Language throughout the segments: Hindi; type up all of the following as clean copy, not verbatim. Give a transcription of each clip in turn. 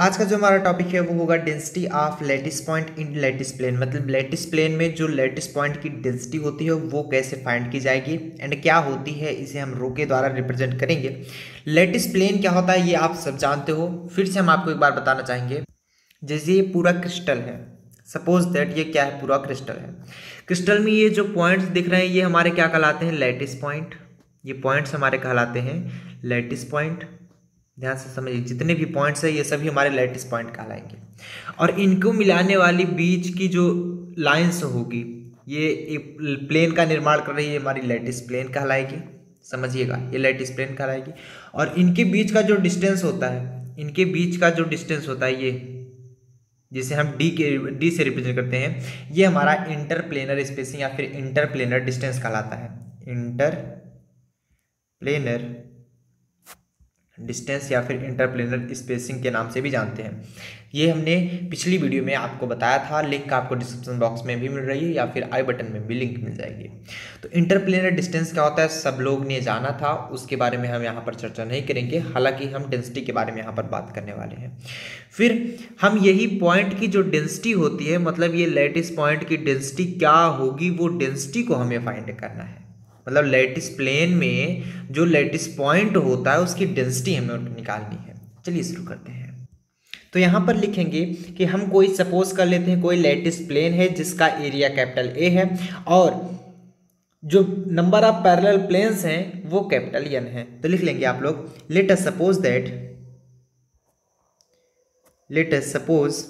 आज का जो हमारा टॉपिक है वो होगा density of lattice point in lattice plane. मतलब लैटिस प्लेन में जो लैटिस पॉइंट की डेंसिटी होती है वो कैसे फाइंड की जाएगी एंड क्या होती है, इसे हम रो के द्वारा रिप्रेजेंट करेंगे। लैटिस प्लेन क्या होता है ये आप सब जानते हो, फिर से हम आपको एक बार बताना चाहेंगे। जैसे ये पूरा क्रिस्टल है, सपोज दैट ये क्या है, पूरा क्रिस्टल है। क्रिस्टल में ये जो पॉइंट्स दिख रहे हैं ये हमारे क्या कहलाते हैं, लैटिस पॉइंट। ये पॉइंट्स हमारे कहलाते हैं लैटिस पॉइंट। ध्यान से समझिए, जितने भी पॉइंट्स है ये सभी हमारे लैटिस पॉइंट कहलाएंगे। और इनको मिलाने वाली बीच की जो लाइंस होगी ये एक प्लेन का निर्माण कर रही है, हमारी लैटिस प्लेन कहलाएगी। समझिएगा, ये लैटिस प्लेन कहलाएगी। और इनके बीच का जो डिस्टेंस होता है, इनके बीच का जो डिस्टेंस होता है ये, जिसे हम डी से रिप्रेजेंट करते हैं, ये हमारा इंटर प्लेनर स्पेसिंग या फिर इंटर प्लेनर डिस्टेंस कहलाता है। इंटर प्लेनर डिस्टेंस या फिर इंटरप्लेनर स्पेसिंग के नाम से भी जानते हैं। ये हमने पिछली वीडियो में आपको बताया था, लिंक आपको डिस्क्रिप्शन बॉक्स में भी मिल रही है या फिर आई बटन में भी लिंक मिल जाएगी। तो इंटरप्लेनर डिस्टेंस क्या होता है सब लोग ने जाना था, उसके बारे में हम यहाँ पर चर्चा नहीं करेंगे, हालांकि हम डेंसिटी के बारे में यहाँ पर बात करने वाले हैं। फिर हम यही पॉइंट की जो डेंसिटी होती है, मतलब ये लैटिस पॉइंट की डेंसिटी क्या होगी, वो डेंसिटी को हमें फाइंड करना है। मतलब लैटिस प्लेन में जो लैटिस पॉइंट होता है उसकी डेंसिटी हमें निकालनी है। चलिए शुरू करते हैं। तो यहाँ पर लिखेंगे कि हम कोई सपोज कर लेते हैं कोई लैटिस प्लेन है जिसका एरिया कैपिटल ए है और जो नंबर ऑफ पैरेलल प्लेन्स हैं वो कैपिटल एन है। तो लिख लेंगे आप लोग, लेट अस सपोज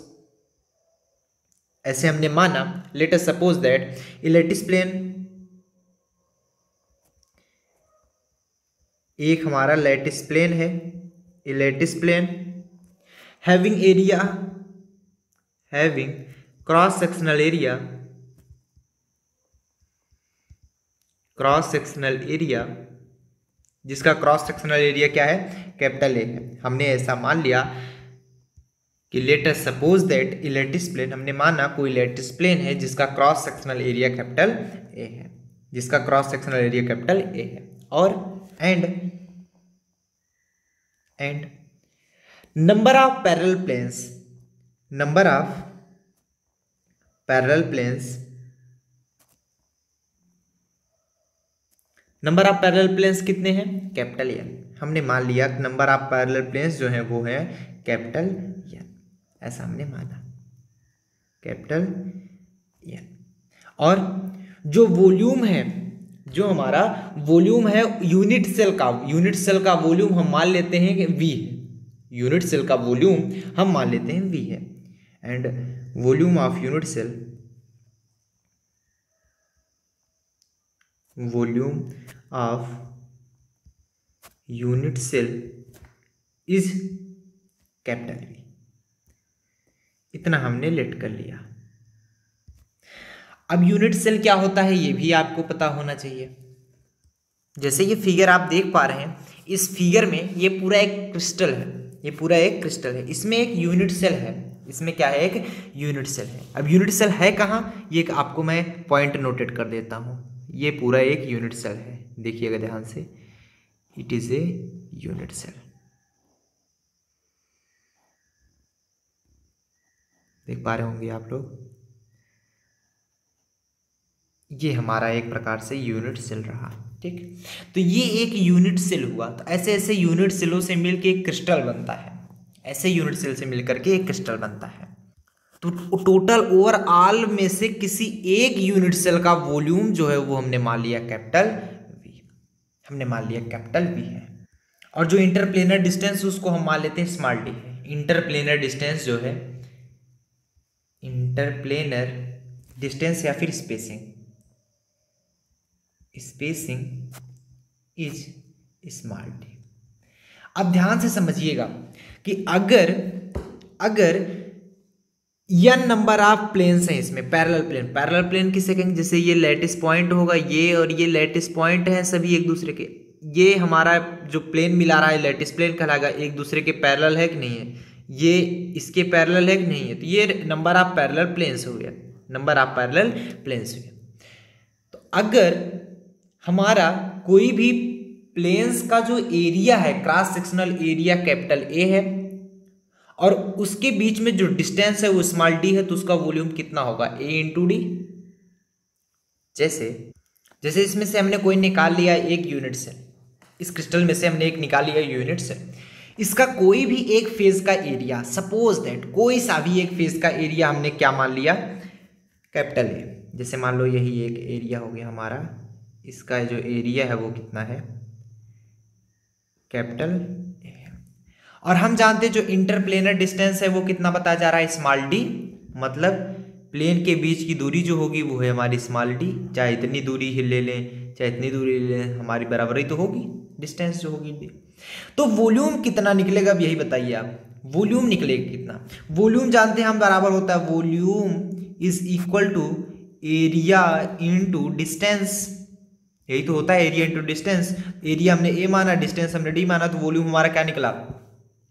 ऐसे हमने माना, let us suppose that a lattice plane, एक हमारा लैटिस प्लेन है, a lattice plane having area, having cross sectional area, cross sectional area, जिसका क्रॉस सेक्शनल एरिया क्या है, कैपिटल ए है। हमने ऐसा मान लिया कि let us suppose that a lattice plane, हमने माना कोई लैटिस प्लेन है जिसका cross sectional area capital A है, जिसका cross sectional area capital A है। और and number of parallel planes, number of parallel planes, number of parallel planes कितने हैं, कैपिटल एन। हमने मान लिया नंबर ऑफ पैरेलल प्लेन्स जो है वो है कैपिटल एन, ऐसा हमने माना, कैपिटल एन। और जो वॉल्यूम है, जो हमारा वॉल्यूम है यूनिट सेल का, यूनिट सेल का वॉल्यूम हम मान लेते हैं कि वी है, यूनिट सेल का वॉल्यूम हम मान लेते हैं वी है। And volume of unit cell, volume of unit cell is capital V. इतना हमने लेट कर लिया। अब यूनिट सेल क्या होता है ये भी आपको पता होना चाहिए। जैसे ये फिगर आप देख पा रहे हैं, इस फिगर में ये पूरा एक क्रिस्टल है, ये पूरा एक क्रिस्टल है, इसमें एक यूनिट सेल है, इसमें क्या है, एक यूनिट सेल है। अब यूनिट सेल है कहाँ, ये आपको मैं पॉइंट नोटेट कर देता हूँ। ये पूरा एक यूनिट सेल है, देखिएगा ध्यान से, it is a unit cell. देख पा रहे होंगे आप लोग, ये हमारा एक प्रकार से यूनिट सेल रहा, ठीक। तो ये एक यूनिट सेल हुआ। तो ऐसे ऐसे यूनिट सेलों से मिलकर एक क्रिस्टल बनता है, ऐसे यूनिट सेल से मिलकर के एक क्रिस्टल बनता है। तो टोटल ओवरऑल में से किसी एक यूनिट सेल का वॉल्यूम जो है वो हमने मान लिया कैपिटल वी, हमने मान लिया कैपिटल वी है। और जो इंटरप्लेनर डिस्टेंस उसको हम मान लेते हैं स्मॉल डी है। इंटरप्लेनर डिस्टेंस जो है, इंटरप्लेनर डिस्टेंस या फिर spacing, spacing is small D. अब ध्यान से समझिएगा कि अगर n नंबर ऑफ प्लेन्स हैं इसमें, पैरेलल प्लेन, पैरेलल प्लेन किसे कहेंगे, जैसे ये लैटिस पॉइंट होगा, ये और ये लैटिस पॉइंट हैं सभी एक दूसरे के, ये हमारा जो प्लेन मिला रहा है लैटिस प्लेन कहलाएगा, एक दूसरे के पैरेलल है कि नहीं है, ये इसके पैरेलल है कि नहीं है, तो ये नंबर ऑफ पैरेलल प्लेन्स हो गया, नंबर ऑफ पैरेलल प्लेन्स हो गया। तो अगर हमारा कोई भी प्लेन्स का जो एरिया है, cross sectional area capital A है और उसके बीच में जो डिस्टेंस है वो स्मॉल डी है, तो उसका वॉल्यूम कितना होगा, ए इंटू डी। जैसे जैसे इसमें से हमने कोई निकाल लिया एक यूनिट सेल, इस क्रिस्टल में से हमने एक निकाल लिया यूनिट सेल, इसका कोई भी एक फेज का एरिया, सपोज दैट कोई सा भी एक फेज का एरिया हमने क्या मान लिया, कैपिटल ए। जैसे मान लो यही एक एरिया हो गया हमारा, इसका जो एरिया है वो कितना है, कैपिटल ए। और हम जानते हैं जो इंटरप्लेनर डिस्टेंस है वो कितना बताया जा रहा है, स्मॉल डी। मतलब प्लेन के बीच की दूरी जो होगी वो है हमारी स्मॉल डी। चाहे इतनी दूरी ही ले लें चाहे इतनी दूरी ले लें, हमारी बराबर ही तो होगी डिस्टेंस जो होगी डी। तो वॉल्यूम कितना निकलेगा अब यही बताइए आप, वॉल्यूम निकलेगा कितना। वॉल्यूम जानते हैं हम बराबर होता है volume is equal to area into distance. यही तो होता है एरिया इंटू डिस्टेंस। एरिया हमने ए माना, डिस्टेंस हमने डी माना, तो वॉल्यूम हमारा क्या निकला,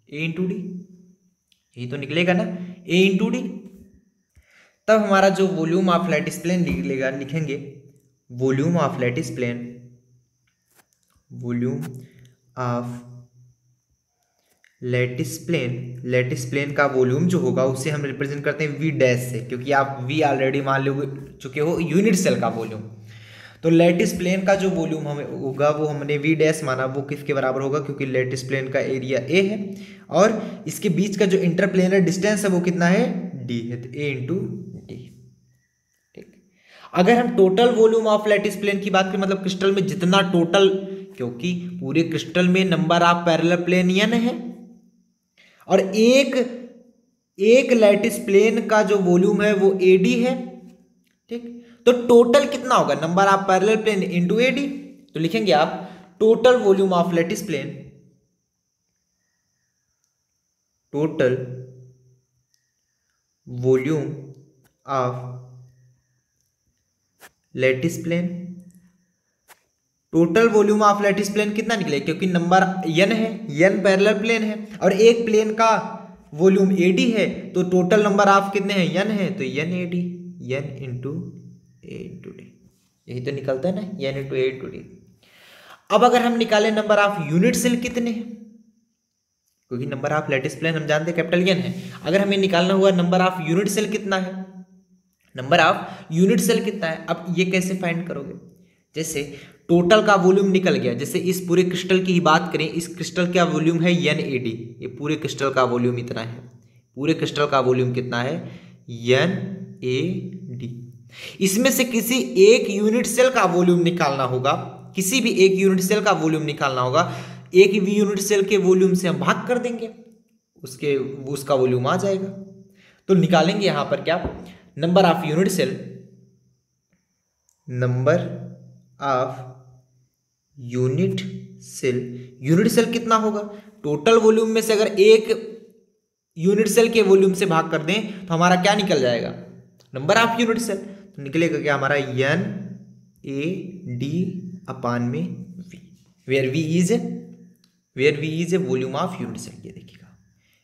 ए इंटू डी। यही तो निकलेगा ना, ए इंटू डी। तब हमारा जो वॉल्यूम ऑफ लैटिस प्लेन निकलेगा, लिखेंगे volume of lattice plane, volume of lattice plane का वॉल्यूम जो होगा उसे हम रिप्रेजेंट करते हैं वी डैश से, क्योंकि आप वी ऑलरेडी मान चुके हो यूनिट सेल का वॉल्यूम। तो लैटिस प्लेन का जो वॉल्यूम हमें होगा वो हमने वी डैश माना, वो किसके बराबर होगा, क्योंकि लैटिस प्लेन का एरिया ए है और इसके बीच का जो इंटरप्लेनर डिस्टेंस है वो कितना है, डी है, तो ए इंटू डी। ठीक। अगर हम total volume of lattice plane की बात करें, मतलब क्रिस्टल में जितना टोटल, क्योंकि पूरे क्रिस्टल में number of parallel plane n है और एक लैटिस प्लेन का जो वॉल्यूम है वो AD है। ठीक। तो टोटल कितना होगा, number of parallel plane into AD। तो लिखेंगे आप total volume of lattice plane, total volume of lattice plane, total volume of lattice plane कितना निकलेगा, क्योंकि नंबर n है, n पैरेलल प्लेन है और एक प्लेन का वॉल्यूम AD है, तो टोटल नंबर ऑफ कितने हैं, n है, तो n AD, n into a into D. यही तो निकलता है ना, n into a into D. अब अगर हम निकालें नंबर ऑफ यूनिट सेल कितने हैं, क्योंकि नंबर ऑफ लैटिस प्लेन हम जानते हैं कैपिटल n है, अगर हमें निकालना हुआ नंबर ऑफ यूनिट सेल कितना है, नंबर ऑफ यूनिट सेल कितना है, अब ये कैसे फाइंड करोगे। जैसे टोटल का वॉल्यूम निकल गया, जैसे इस पूरे क्रिस्टल की ही बात करें, इस क्रिस्टल का वॉल्यूम है NAD, ये पूरे क्रिस्टल का वॉल्यूम इतना है, पूरे क्रिस्टल का वॉल्यूम कितना है, NAD। इसमें से किसी एक यूनिट सेल का वॉल्यूम निकालना होगा, किसी भी एक यूनिट सेल का वॉल्यूम निकालना होगा, एक भी यूनिट सेल के वॉल्यूम से हम भाग कर देंगे, उसका वॉल्यूम आ जाएगा। तो निकालेंगे यहां पर क्या, number of unit cell, number of unit cell कितना होगा, टोटल वॉल्यूम में से अगर एक यूनिट सेल के वॉल्यूम से भाग कर दें तो हमारा क्या निकल जाएगा, नंबर ऑफ यूनिट सेल। तो निकलेगा क्या हमारा, NAD अपान में V, where V is a volume of unit cell. ये देखिएगा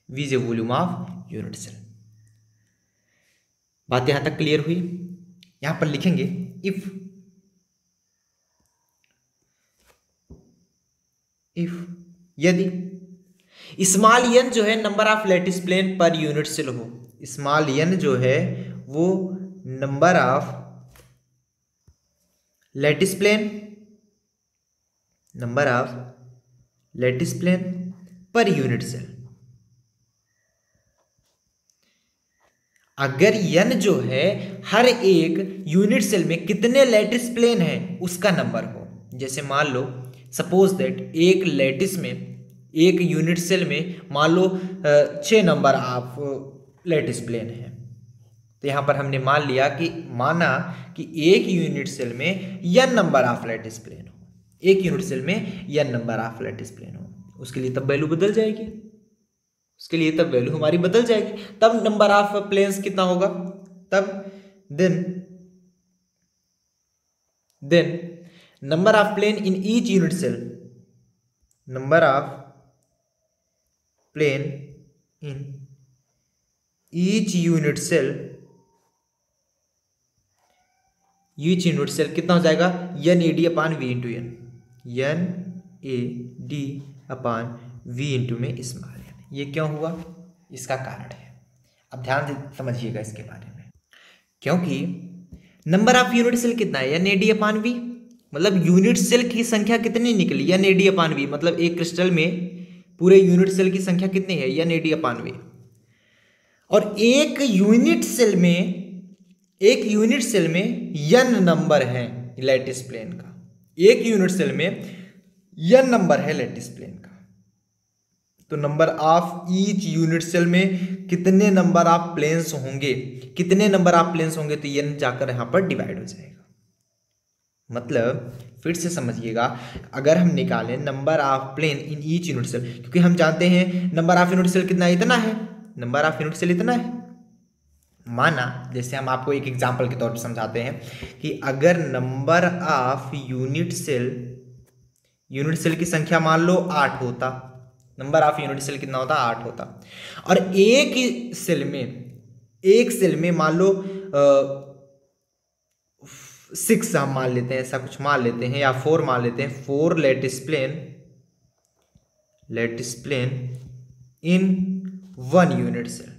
V is a volume of unit cell. बात यहां तक क्लियर हुई। यहां पर लिखेंगे इफ यदि स्मॉल n जो है number of lattice plane per unit cell हो, स्मॉल n जो है वो number of lattice plane per unit cell, अगर n जो है हर एक यूनिट सेल में कितने लैटिस प्लेन है उसका नंबर हो। जैसे मान लो सपोज दैट एक लैटिस में, एक यूनिट सेल में मान लो 6 नंबर ऑफ लैटिस प्लेन है, तो यहां पर हमने माना कि एक यूनिट सेल में n number of lattice plane हो, एक यूनिट सेल में n number of lattice plane हो। उसके लिए तब वैल्यू बदल जाएगी, हमारी बदल जाएगी, तब नंबर ऑफ प्लेन्स कितना होगा, तब then number of plane in each unit cell, number of plane in each unit cell कितना हो जाएगा, NAD upon V into n, NAD upon V into में स्मॉल n। ये क्यों हुआ, इसका कारण है। अब ध्यान से समझिएगा इसके बारे में, क्योंकि नंबर ऑफ यूनिट सेल कितना है, NAD/V, मतलब यूनिट सेल की संख्या कितनी निकली, NAD/V, मतलब एक क्रिस्टल में पूरे यूनिट सेल की संख्या कितनी है, NAD/V। और एक यूनिट सेल में n नंबर है लैटिस प्लेन का, एक यूनिट सेल में n नंबर है लैटिस प्लेन का। तो number of each unit cell में कितने नंबर ऑफ प्लेन्स होंगे, तो n जाकर यहां पर डिवाइड हो जाएगा। मतलब फिर से समझिएगा, अगर हम निकालें number of plane in each unit cell, क्योंकि हम जानते हैं नंबर ऑफ यूनिट सेल कितना, इतना है, नंबर ऑफ यूनिट सेल इतना है। माना, जैसे हम आपको एक एग्जांपल के तौर पर समझाते हैं कि अगर नंबर ऑफ यूनिट सेल की संख्या मान लो 8 होता, नंबर ऑफ यूनिट सेल कितना होता, 8 होता, और एक सेल में मान लो 6 हम मान लेते हैं, ऐसा कुछ मान लेते हैं, या 4 मान लेते हैं, 4 लैटिस प्लेन इन 1 यूनिट सेल,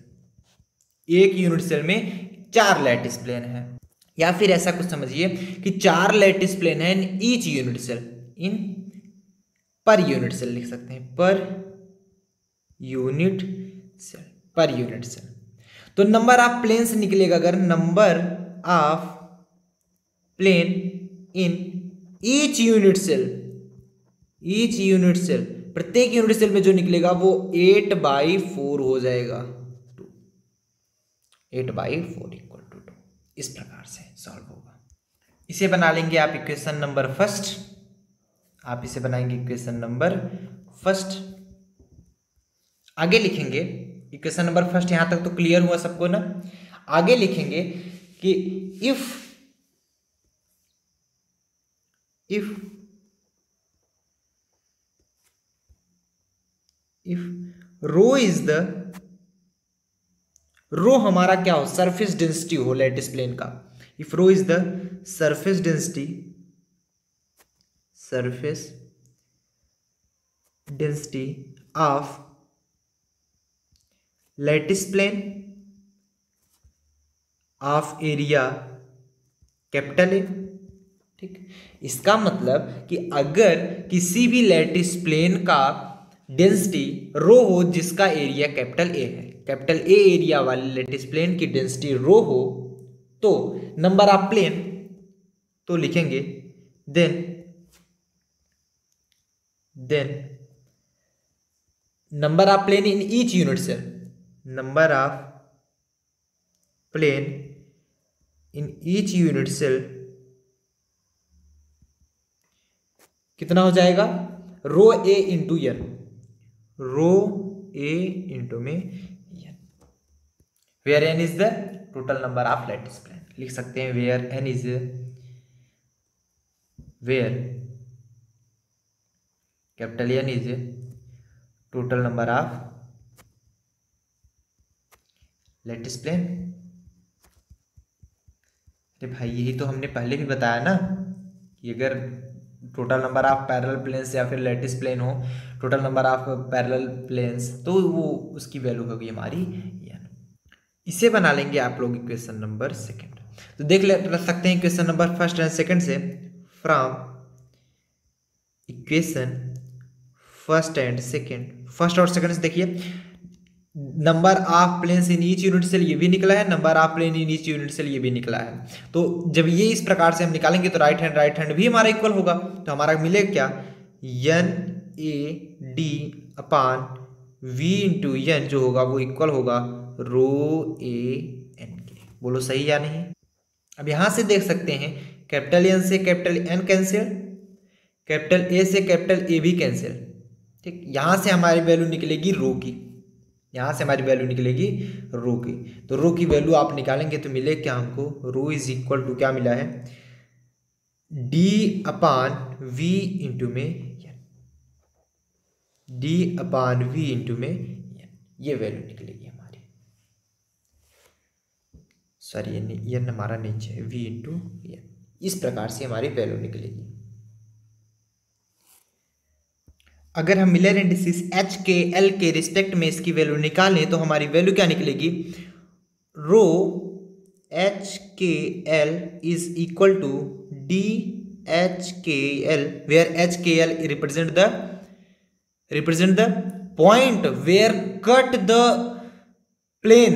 एक यूनिट सेल में 4 लैटिस प्लेन है। या फिर ऐसा कुछ समझिए कि 4 लैटिस प्लेन है in each unit cell, in per unit cell लिख सकते हैं, पर यूनिट सेल। तो नंबर ऑफ प्लेन्स निकलेगा, अगर number of plane in each unit cell, प्रत्येक यूनिट सेल में जो निकलेगा वो 8/4 हो जाएगा, 8/4 इक्वल टू 2। इस प्रकार से सॉल्व होगा। इसे बना लेंगे आप इक्वेशन नंबर फर्स्ट, आप इसे बनाएंगे इक्वेशन नंबर फर्स्ट। आगे लिखेंगे इक्वेशन नंबर फर्स्ट, यहां तक तो क्लियर हुआ सबको ना। आगे लिखेंगे कि इफ रो हमारा क्या हो, सरफेस डेंसिटी हो लैटिस प्लेन का। If rho is the surface density of lattice plane of area capital A. ठीक, इसका मतलब कि अगर किसी भी लैटिस प्लेन का डेंसिटी रो हो जिसका एरिया कैपिटल ए है, कैपिटल ए एरिया वाले लैटिस प्लेन की डेंसिटी रो हो, तो नंबर ऑफ प्लेन तो लिखेंगे then number of plane in each unit cell, number of plane in each unit cell कितना हो जाएगा, rho A into N, rho A into में N, where N is the total number of lattice plane. लिख सकते हैं where N is capital N is total number of lattice plane. अरे भाई यही तो हमने पहले भी बताया ना कि अगर total number of parallel planes या फिर लैटिस प्लेन हो, total number of parallel planes, तो वो उसकी वैल्यू होगी हमारी n। इसे बना लेंगे आप लोग इक्वेशन नंबर सेकंड। तो देख सकते हैं equation number first and second से, from equation first and second, first और सेकंड से देखिए number of planes in each unit cell ये भी निकला है, number of plane in each unit cell ये भी निकला है। तो जब ये इस प्रकार से हम निकालेंगे तो राइट हैंड भी हमारा इक्वल होगा, तो हमारा मिलेगा क्या, NAD/V इंटू एन जो होगा वो इक्वल होगा रो ए एन के। बोलो सही या नहीं। अब यहां से देख सकते हैं कैपिटल एन से capital N cancel, capital A से कैपिटल ए भी कैंसिल। ठीक, यहां से हमारी वैल्यू निकलेगी रो की, यहां से हमारी वैल्यू निकलेगी रो की। तो रो की वैल्यू आप निकालेंगे तो मिले क्या हमको, रो इज इक्वल टू क्या मिला है, D/V इंटू में एन, D/V इंटू में एन, ये वैल्यू निकलेगी हमारी। सॉरी एन हमारा नीचे है, V इंटू एन, इस प्रकार से हमारी वैल्यू निकलेगी। अगर हम मिलर इंडिसेस एच के एल के रिस्पेक्ट में इसकी वैल्यू निकालें तो हमारी वैल्यू क्या निकलेगी, रो एच के L is equal to D H के एल, वेयर एच के L represent the point where cut the plane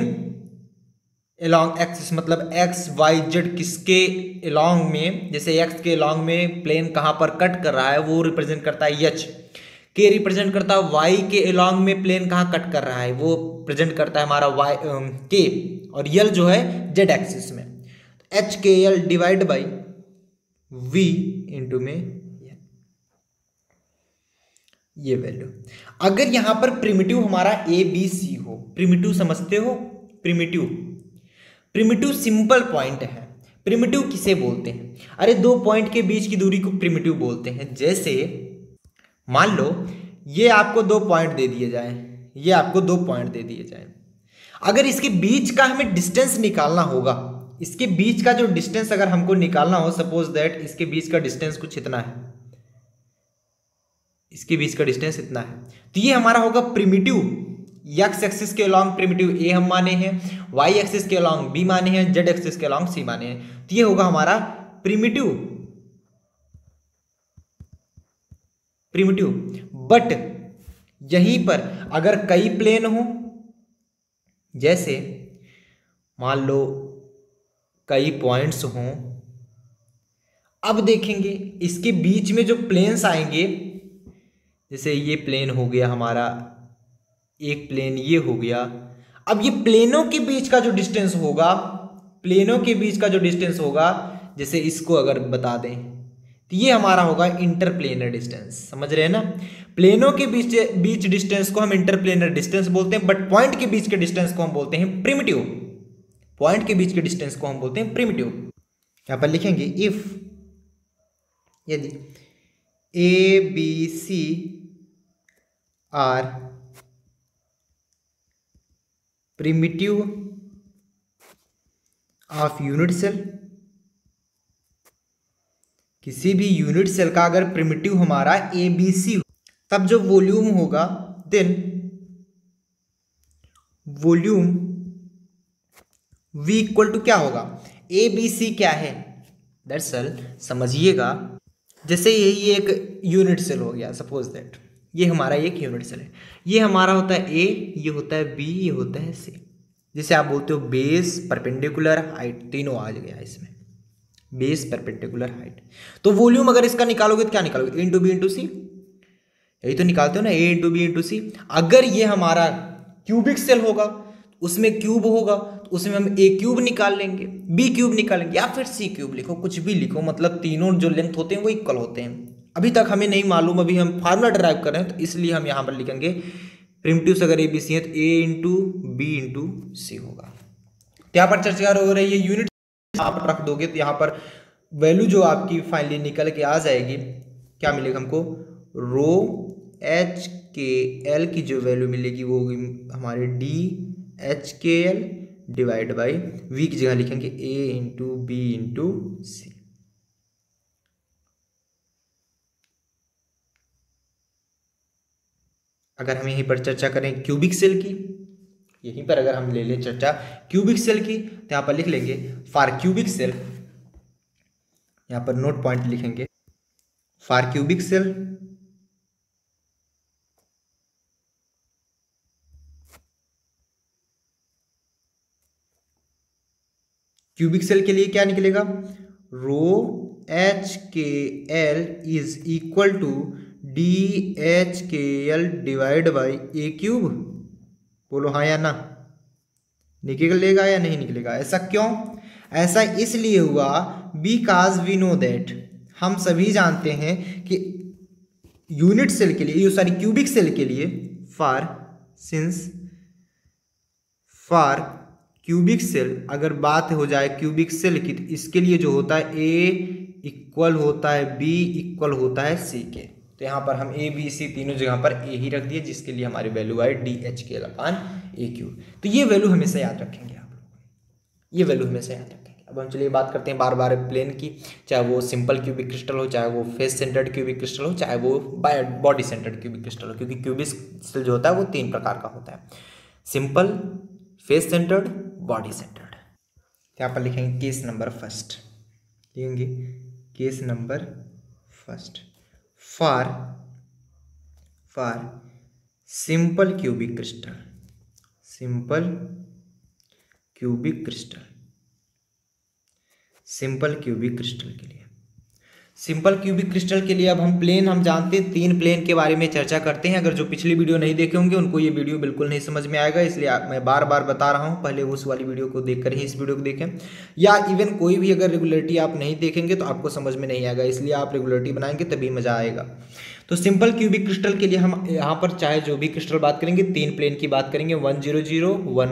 along axis, मतलब एक्स वाई जेड किसके along में, जैसे एक्स के along में प्लेन कहाँ पर कट कर रहा है वो रिप्रेजेंट करता है एच, के रिप्रेजेंट करता है वाई के along में प्लेन कहाँ कट कर रहा है वो प्रेजेंट करता है हमारा वाई के, और यल जो है जेड एक्सिस में, एच के L divide by V into में ये वैल्यू। अगर यहां पर प्रिमिटिव हमारा ए बी सी हो, प्रिमिटिव समझते हो, प्रिमिटिव सिंपल पॉइंट है। प्रिमिटिव किसे बोलते हैं, अरे दो पॉइंट के बीच की दूरी को प्रिमिटिव बोलते हैं। जैसे मान लो ये आपको दो पॉइंट दे दिए जाए, ये आपको दो पॉइंट दे दिए जाए, अगर इसके बीच का हमें डिस्टेंस निकालना होगा, इसके बीच का जो डिस्टेंस अगर हमको निकालना हो, सपोज दैट इसके बीच का डिस्टेंस कुछ इतना है, इसके बीच का डिस्टेंस इतना है, तो ये हमारा होगा प्रिमिटिव। एक्स एक्सिस के अलॉन्ग प्रिमिटिव ए हम माने हैं, वाई एक्सिस के अलॉन्ग बी माने हैं, जेड एक्सिस के अलॉन्ग सी माने हैं, तो ये होगा हमारा प्रिमिटिव। बट यहीं पर अगर कई प्लेन हो, जैसे मान लो कई पॉइंट्स हों, अब देखेंगे इसके बीच में जो प्लेन्स आएंगे, जैसे ये प्लेन हो गया हमारा, एक प्लेन ये हो गया, अब ये प्लेनों के बीच का जो डिस्टेंस होगा, प्लेनों के बीच का जो डिस्टेंस होगा, जैसे इसको अगर बता दें तो ये हमारा होगा इंटरप्लेनर डिस्टेंस। समझ रहे हैं ना, प्लेनों के बीच डिस्टेंस को हम इंटरप्लेनर डिस्टेंस बोलते हैं, बट पॉइंट के बीच के डिस्टेंस को हम बोलते हैं प्रिमिटिव। पॉइंट के बीच के डिस्टेंस को हम बोलते हैं प्रिमिटिव। यहां पर लिखेंगे इफ यदि A B C are primitive of unit cell, किसी भी यूनिट सेल का अगर प्रिमिटिव हमारा ए बी सी, तब जो वॉल्यूम होगा, then volume V equal to क्या होगा, ए बी सी क्या है, दरअसल समझिएगा, जैसे यही एक यूनिट सेल हो गया, सपोज दैट ये हमारा एक यूनिट सेल है, ये हमारा होता है ए, ये होता है बी, ये होता है सी। जैसे आप बोलते हो बेस, परपेंडिकुलर, हाइट, तीनों आ गया इसमें, बेस, परपेंडिकुलर, हाइट। तो वॉल्यूम अगर इसका निकालोगे तो क्या निकालोगे, ए इंटू बी इंटू सी, यही तो निकालते हो ना, ए इंटू बी इंटू सी। अगर ये हमारा क्यूबिक सेल होगा, उसमें क्यूब होगा, तो उसमें हम ए क्यूब निकाल लेंगे, बी क्यूब निकालेंगे, या फिर सी क्यूब लिखो, कुछ भी लिखो, मतलब तीनों जो लेंथ होते हैं वो इक्वल होते हैं। अभी तक हमें नहीं मालूम, अभी हम फार्मूला ड्राइव कर रहे हैं, तो इसलिए हम यहाँ पर लिखेंगे प्रिमिटिव्स अगर ए बी सी है तो ए इंटू बी इंटू सी होगा। तो यहाँ पर चर्चा हो रही है यूनिट, यहाँ पर रख दोगे तो यहाँ पर वैल्यू जो आपकी फाइनली निकल के आ जाएगी, क्या मिलेगा हमको, रो एच के एल की जो वैल्यू मिलेगी वो होगी हमारे डी एच के एल डिवाइड बाई वी की जगह लिखेंगे ए इंटू बी इंटू सी। अगर हम यहीं पर चर्चा करें क्यूबिक सेल की, यहीं पर अगर हम ले लें चर्चा क्यूबिक सेल की, तो यहां पर लिख लेंगे फॉर क्यूबिक सेल, यहां पर नोट पॉइंट लिखेंगे for cubic cell cubic cell के लिए क्या निकलेगा, रो एच के L is equal to D H के L divide by a cube. बोलो हाँ या ना, निकलेगा या नहीं निकलेगा। ऐसा क्यों, ऐसा इसलिए हुआ बिकॉज वी नो दैट, हम सभी जानते हैं कि यूनिट सेल के लिए, सॉरी क्यूबिक सेल के लिए, फॉर क्यूबिक सेल अगर बात हो जाए क्यूबिक सेल की, तो इसके लिए जो होता है ए इक्वल होता है बी इक्वल होता है सी के। तो यहाँ पर हम ए बी सी तीनों जगह पर ए ही रख दिए, जिसके लिए हमारी वैल्यू आई डी एच के एल अपान ए क्यू। तो ये वैल्यू हमेशा याद रखेंगे आप लोग, ये वैल्यू हमेशा याद रखेंगे। अब हम चलिए बात करते हैं बार बार प्लेन की, चाहे वो सिंपल क्यूबिक क्रिस्टल हो, चाहे वो फेस सेंटर्ड क्यूबिक क्रिस्टल हो, चाहे वो बॉडी सेंटर्ड क्यूबिक क्रिस्टल हो, क्योंकि क्यूबिक क्रिस्टल जो होता है वो 3 प्रकार का होता है, simple, face centred, body centred. यहाँ पर लिखेंगे केस नंबर फर्स्ट, लिखेंगे case number first for simple cubic crystal, simple cubic crystal, simple cubic crystal के लिए, सिंपल क्यूबिक क्रिस्टल के लिए अब हम जानते हैं 3 प्लेन के बारे में चर्चा करते हैं। अगर जो पिछली वीडियो नहीं देखे होंगे उनको ये वीडियो बिल्कुल नहीं समझ में आएगा, इसलिए मैं बार बार बता रहा हूँ, पहले उस वाली वीडियो को देखकर ही इस वीडियो को देखें, या इवन कोई भी अगर रेगुलरिटी आप नहीं देखेंगे तो आपको समझ में नहीं आएगा, इसलिए आप रेगुलरिटी बनाएंगे तभी मजा आएगा। तो सिंपल क्यूबिक क्रिस्टल के लिए हम यहाँ पर चाहे जो भी क्रिस्टल बात करेंगे 3 प्लेन की बात करेंगे, 1 0 0 1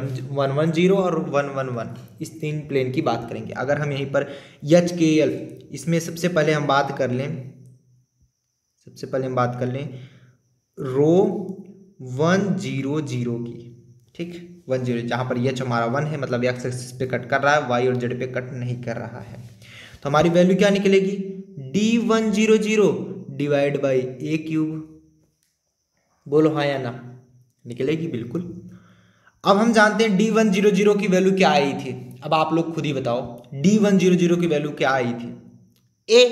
1 0 और 1 1 1, इस 3 प्लेन की बात करेंगे। अगर हम यहीं पर HKL, इसमें सबसे पहले हम बात कर लें रो 1 0 0 की, ठीक, 1 0, जहाँ पर H हमारा 1 है, मतलब x एक्सिस पे कट कर रहा है, y और z पे कट नहीं कर रहा है, तो हमारी वैल्यू क्या निकलेगी, D1 0 0 divide by a cube, बोलो हाँ या ना, निकलेगी बिल्कुल। अब हम जानते हैं D1 0 0 की वैल्यू क्या आई थी, अब आप लोग खुद ही बताओ D1 0 0 की वैल्यू क्या आई थी, ए,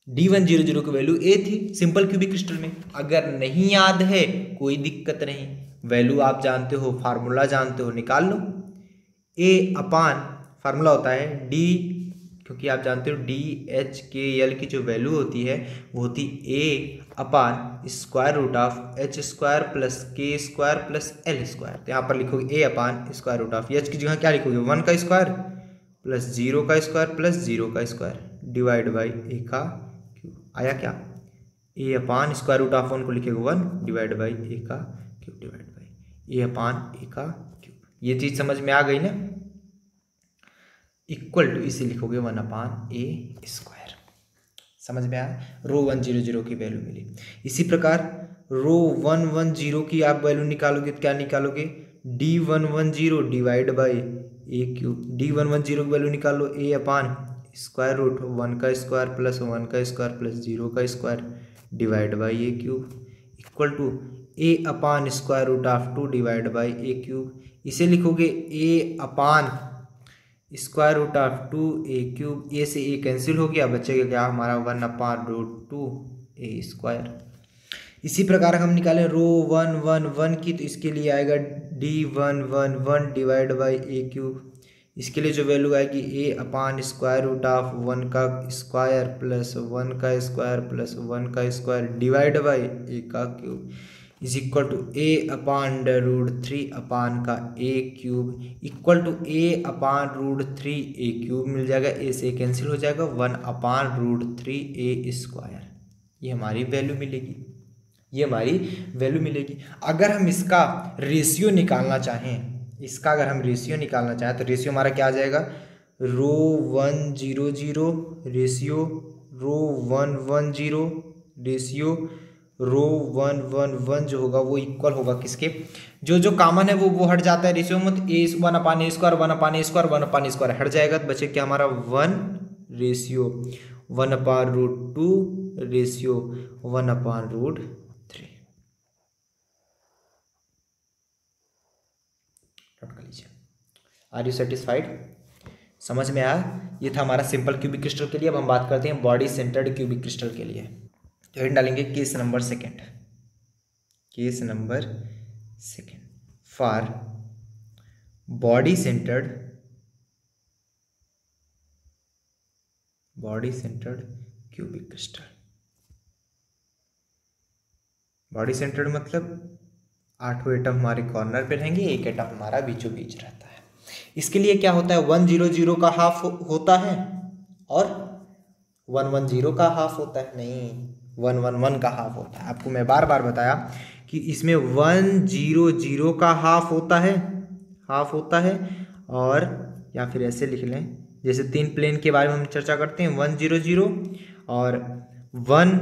D1 0 0 की वैल्यू ए थी सिंपल क्यूबिक क्रिस्टल में। अगर नहीं याद है कोई दिक्कत नहीं, वैल्यू आप जानते हो, फार्मूला जानते हो, निकाल लो, ए अपान फार्मूला होता है डी, क्योंकि आप जानते हो DHKL की जो वैल्यू होती है वो होती a upon square root of H square plus K square plus L square. तो यहाँ पर लिखोगे a upon square root of H की जगह क्या लिखोगे, 1 का स्क्वायर प्लस 0 का स्क्वायर प्लस 0 का स्क्वायर डिवाइड बाई ए का क्यूब। आया क्या, ए अपान स्क्वायर रूट ऑफ 1 को लिखेगा 1 डिवाइड बाई ए का क्यूब डिवाइड बाई ए अपान ए का क्यूब। ये चीज़ समझ में आ गई ना, इक्वल टू इसे लिखोगे 1 अपान ए स्क्वायर, समझ में आया। रो 1 0 0 की वैल्यू मिली। इसी प्रकार रो 1 1 0 की आप वैल्यू निकालोगे तो क्या निकालोगे, D1 1 0 divide by a cube, D1 1 0 की वैल्यू निकालो, ए अपान स्क्वायर रूट 1 का स्क्वायर प्लस 1 का स्क्वायर प्लस 0 का square divide by a cube equal to a upon square root of 2 divide by a cube. इसे लिखोगे a upon square root of 2 a cube, a से ए कैंसिल हो गया, बचेगा क्या हमारा 1 अपान रूट 2 ए स्क्वायर। इसी प्रकार हम निकालें रो 1 1 1 की, तो इसके लिए आएगा D1 1 1 divide by a cube. इसके लिए जो वैल्यू आएगी ए अपान स्क्वायर रूट ऑफ 1 का स्क्वायर प्लस 1 का स्क्वायर प्लस 1 का स्क्वायर डिवाइड बाई ए का cube is equal to a upon root 3 upon का a cube equal to a upon root 3 a cube मिल जाएगा, ए से कैंसिल हो जाएगा, 1 अपान रूट 3 ए स्क्वायर। ये हमारी वैल्यू मिलेगी, ये हमारी वैल्यू मिलेगी। अगर हम इसका रेशियो निकालना चाहें, इसका अगर हम रेशियो निकालना चाहें तो रेशियो हमारा क्या आ जाएगा, रो 1 0 0 रेशियो रो 1 1 0 रेशियो रो 1 1 1 जो होगा वो इक्वल होगा किसके, जो कॉमन है वो हट जाता है रेशियो में, तो A 1 upon A square 1 upon A square 1 upon A square हट जाएगा, तो बचे क्या हमारा 1 ratio 1 upon root 2 ratio 1 upon root 3। Note कर लीजिए। आर यू सेटिस्फाइड, समझ में आया। ये था हमारा सिंपल क्यूबिक क्रिस्टल के लिए। अब हम बात करते हैं बॉडी सेंटर्ड क्यूबिक क्रिस्टल के लिए। तो हेड डालेंगे case number second, case number second for body centred cubic crystal. Body centred मतलब 8 एटम हमारे कॉर्नर पे रहेंगे, 1 एटम हमारा बीचों बीच रहता है। इसके लिए क्या होता है, 1 0 0 का हाफ होता है और 1 1 0 का हाफ होता है, नहीं 1 1 1 का हाफ होता है। आपको मैं बार बार बताया कि इसमें 1 0 0 का हाफ होता है और या फिर ऐसे लिख लें, जैसे 3 प्लेन के बारे में हम चर्चा करते हैं, 1 0 0 और 1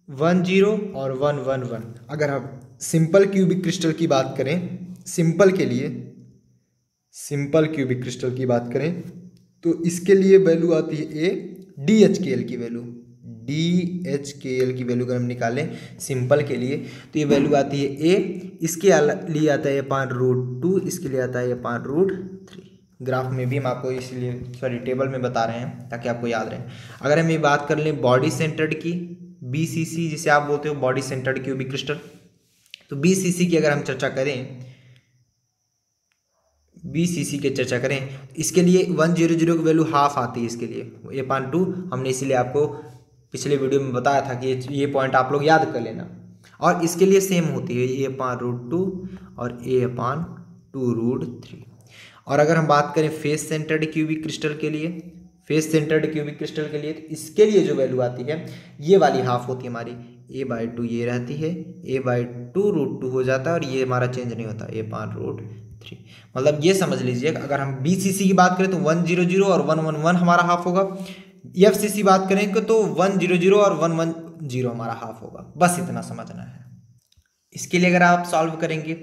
1 0 और 1 1 1। अगर हम सिंपल क्यूबिक क्रिस्टल की बात करें, सिंपल के लिए सिंपल क्यूबिक क्रिस्टल की बात करें तो इसके लिए वैल्यू आती है ए, डी एच के एल की वैल्यू, डी एच के एल की वैल्यू अगर हम निकालें सिंपल के लिए तो ये वैल्यू आती है ए, इसके लिए आता है √2, इसके लिए आता है √3। ग्राफ में भी हम आपको इसलिए सॉरी टेबल में बता रहे हैं ताकि आपको याद रहे। अगर हम ये बात कर लें बॉडी सेंटर्ड की, BCC जिसे आप बोलते हो बॉडी सेंटर्ड क्यूबिक क्रिस्टल, तो BCC की अगर हम चर्चा करें, BCC की चर्चा करें, इसके लिए 100 की वैल्यू हाफ आती है, इसके लिए A/2 हमने इसीलिए आपको पिछले वीडियो में बताया था कि ये पॉइंट आप लोग याद कर लेना। और इसके लिए सेम होती है A/√2 और A/2√3। और अगर हम बात करें फेस सेंटर्ड क्यूबिक क्रिस्टल के लिए, फेस सेंटर्ड क्यूबिक क्रिस्टल के लिए, तो इसके लिए जो वैल्यू आती है ये वाली हाफ होती है हमारी, A/2 ये रहती है, A/2√2 हो जाता है और ये हमारा चेंज नहीं होता, A/√3। मतलब ये समझ लीजिए अगर हम BCC की बात करें तो 100 और 111 हमारा हाफ होगा, FCC बात करें तो 100 और 110 हमारा हाफ होगा। बस इतना समझना है। इसके लिए अगर आप सॉल्व करेंगे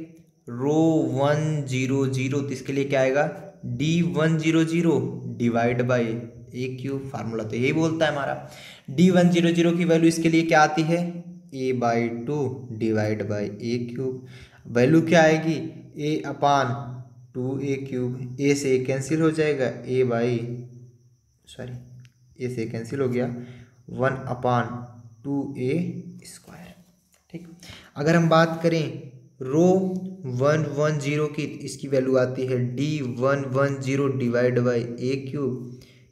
ρ100 तो इसके लिए क्या आएगा, D100 divide by A³, formula तो यही बोलता है हमारा। D100 की वैल्यू इसके लिए क्या आती है, A/2 divide by A³। Value क्या आएगी, A/2A³, A से कैंसिल हो जाएगा, A से कैंसिल हो गया, 1/2A²। ठीक। अगर हम बात करें ρ110 की, इसकी वैल्यू आती है D110 डिवाइड बाई A³,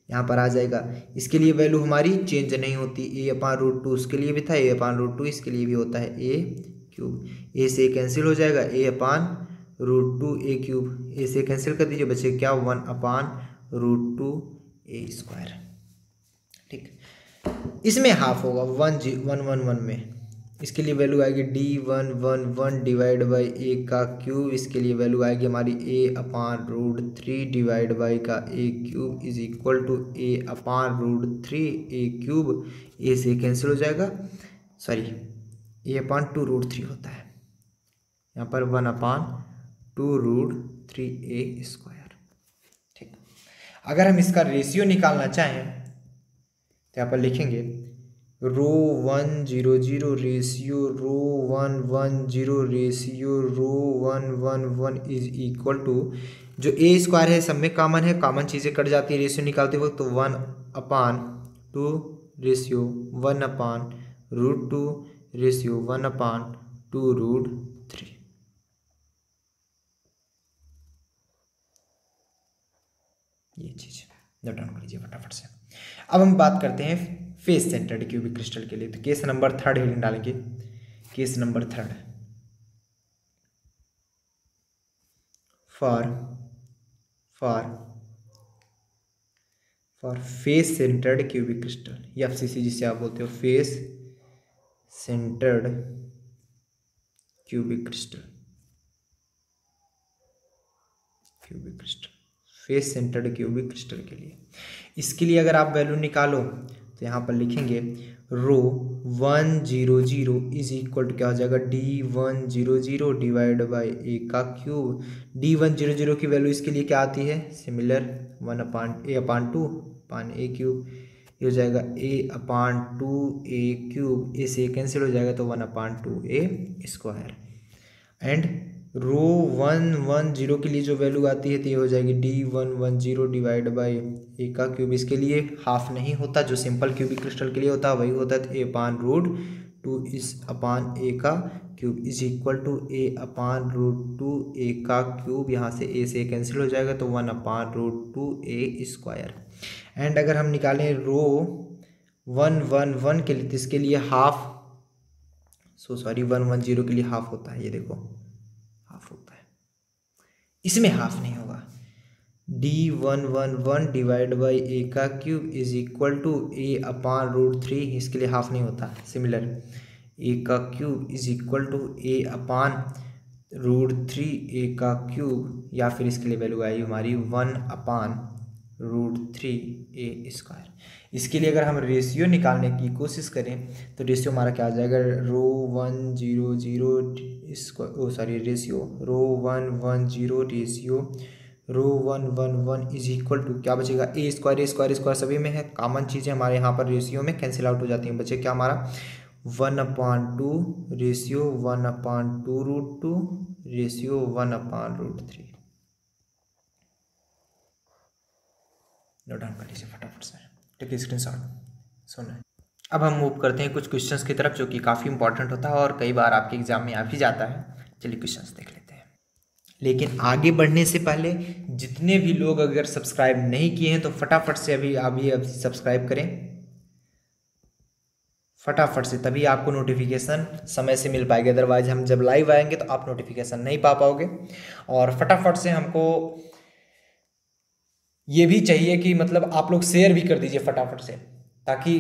यहाँ पर आ जाएगा। इसके लिए वैल्यू हमारी चेंज नहीं होती, A/√2 उसके लिए भी था, A/√2 इसके लिए भी होता है A³। A से कैंसिल हो जाएगा, A/√2A³, A से कैंसिल कर दीजिए, बचे क्या, 1/√2A²। ठीक। इसमें हाफ होगा 111 में, इसके लिए वैल्यू आएगी D111 डिवाइड बाई A³, इसके लिए वैल्यू आएगी हमारी A/√3 डिवाइड बाई का A³ is equal to A/√3A³। A से कैंसिल हो जाएगा, सॉरी A/2√3 होता है, यहाँ पर 1/2√3A²। ठीक। अगर हम इसका रेशियो निकालना चाहें तो यहाँ पर लिखेंगे ρ100 ratio ρ110 ratio ρ111 is equal to, जो A² है सब में कॉमन है, कॉमन चीज़ें कट जाती है रेशियो निकालते वक्त, तो 1/2 रेशियो 1/√2 रेशियो 1/2√3। ये चीज़ नोट डाउन कर लीजिए फटाफट से। अब हम बात करते हैं फेस सेंटर्ड क्यूबिक क्रिस्टल के लिए, तो केस नंबर 3 हेडिंग डालेंगे, case number 3 for face centred cubic crystal, FCC जिसे आप बोलते हो, face centred cubic crystal, face centred cubic crystal के लिए, इसके लिए अगर आप वैल्यू निकालो तो यहाँ पर लिखेंगे ρ100 इज इक्वल टू क्या हो जाएगा, D100 divide by A³। D100 की वैल्यू इसके लिए क्या आती है, सिमिलर 1/A/2/A³, ये हो जाएगा A/2A³, A से कैंसिल हो जाएगा तो 1/2A²। एंड ρ110 के लिए जो वैल्यू आती है तो ये हो जाएगी D110 डिवाइड बाई A³, इसके लिए हाफ नहीं होता, जो सिंपल क्यूबिक क्रिस्टल के लिए होता है वही होता है, तो A/√2 is upon A³ is equal to A/√2A³, यहाँ से A से कैंसिल हो जाएगा तो 1/√2A²। एंड अगर हम निकालें ρ111 के लिए, तो इसके लिए हाफ, 110 के लिए हाफ होता है, ये देखो हाफ होता है, इसमें हाफ नहीं होगा। D111 divide by A³ is equal to A/√3, इसके लिए हाफ नहीं होता, similar A³ is equal to A/√3A³, या फिर इसके लिए वैल्यू आई हमारी 1/√3A²। इसके लिए अगर हम रेशियो निकालने की कोशिश करें तो रेशियो हमारा क्या आ जाएगा, ratio ρ110 ratio ρ111 is equal to क्या बचेगा, ए स्क्वायर सभी में है, कॉमन चीज़ें हमारे यहाँ पर रेशियो में कैंसिल आउट हो जाती हैं, बचे क्या हमारा 1/2 रेशियो 1/2√2 रेशियो 1/√3। नोट डाउन कर लीजिए फटाफट से, ठीक है, स्क्रीनशॉट सुना। अब हम मूव करते हैं कुछ क्वेश्चंस की तरफ जो कि काफ़ी इंपॉर्टेंट होता है और कई बार आपके एग्जाम में आ भी जाता है। चलिए क्वेश्चंस देख लेते हैं। लेकिन आगे बढ़ने से पहले जितने भी लोग अगर सब्सक्राइब नहीं किए हैं तो फटाफट से अभी सब्सक्राइब करें फटाफट से, तभी आपको नोटिफिकेशन समय से मिल पाएगी। अदरवाइज हम जब लाइव आएंगे तो आप नोटिफिकेशन नहीं पा पाओगे। और फटाफट से हमको ये भी चाहिए कि मतलब आप लोग शेयर भी कर दीजिए फटाफट से, ताकि